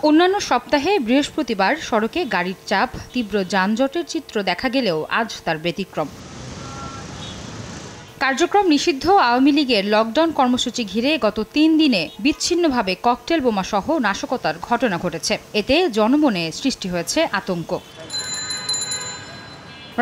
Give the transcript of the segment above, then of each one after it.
অন্যান্য সপ্তাহে বৃহস্পতিবার সড়কে গাড়ির চাপ, তীব্র যানজটের চিত্র দেখা গেলেও আজ তার ব্যতিক্রম। কার্যক্রম নিষিদ্ধ আওয়ামী লীগের লকডাউন কর্মসূচি ঘিরে গত ৩ দিনে বিচ্ছিন্নভাবে ককটেল বোমাসহ নাশকতার ঘটনা ঘটেছে। এতে জনমনে সৃষ্টি হয়েছে আতঙ্ক।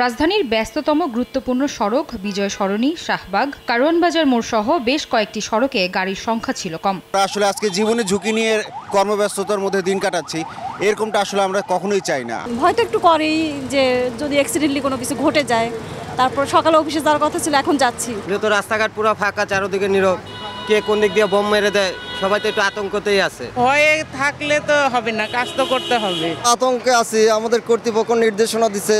রাজধানীর ব্যস্ততম গুরুত্বপূর্ণ সড়ক বিজয় সরণি, শাহবাগ, কারওয়ানবাজার মোড় সহ বেশ কয়েকটি সড়কে গাড়ির সংখ্যা ছিল কম। আসলে আজকে জীবনে ঝুঁকি নিয়ে কর্মব্যস্ততার মধ্যে দিন কাটাচ্ছি, এরকমটা আসলে আমরা কখনোই চাই না। ভয় তো একটু করেই যে যদি অ্যাক্সিডেন্টলি কোনো কিছু ঘটে যায়। তারপর সকালে অফিসে যাওয়ার কথা ছিল, এখন যাচ্ছি। যেহেতু রাস্তাঘাট পুরো ফাঁকা, চারদিকে নীরব, কে কোন দিক দিয়ে বোম মেরে দেয়, সবাই তো একটু আতঙ্কতেই আছে। ভয়ে থাকলে তো হবে না, কাজ তো করতে হবে। আতঙ্কে আছি, আমাদের কর্তৃপক্ষ নির্দেশনা দিচ্ছে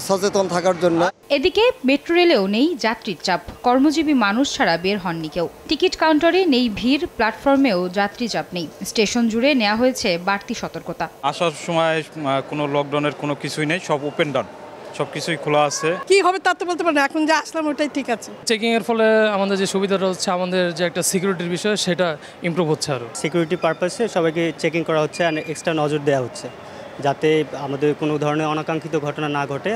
সচেতন থাকার জন্য। এদিকে মেট্রো রেলেও নেই যাত্রীর চাপ, কর্মজীবী মানুষ ছাড়া বের হননি কেউ। টিকিট কাউন্টারে নেই ভিড়, প্ল্যাটফর্মেও যাত্রী চাপ নেই। স্টেশন জুড়ে নেওয়া হয়েছে বাড়তি সতর্কতা। আসার সময় কোনো লকডাউনের কোনো কিছুই নেই, সব ওপেন ডাউন, সবকিছুই খোলা আছে। কি হবে তা তো বলতে পারি না, এখন যে আসলাম ওটাই ঠিক আছে। চেকিং এর ফলে আমাদের যে সুবিধাটা হচ্ছে, আমাদের যে একটা সিকিউরিটির বিষয় সেটা ইমপ্রুভ হচ্ছে। আরও সিকিউরিটি পারপাসে সবাইকে চেকিং করা হচ্ছে আর এক্সট্রা নজর দেওয়া হচ্ছে, যাতে আমাদের কোনো ধরনের অনাকাঙ্ক্ষিত ঘটনা না ঘটে।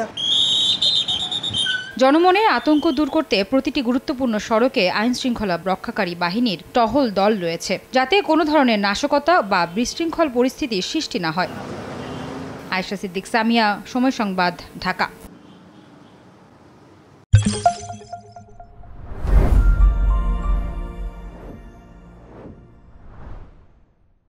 জনমনে আতঙ্ক দূর করতে প্রতিটি গুরুত্বপূর্ণ সড়কে আইন শৃঙ্খলা রক্ষাকারী বাহিনীর টহল দল রয়েছে, যাতে কোনো ধরনের নাশকতা বা বিশৃঙ্খল পরিস্থিতির সৃষ্টি না হয়। আয়েশা সিদ্দিক, সামিয়া, সময় সংবাদ, ঢাকা।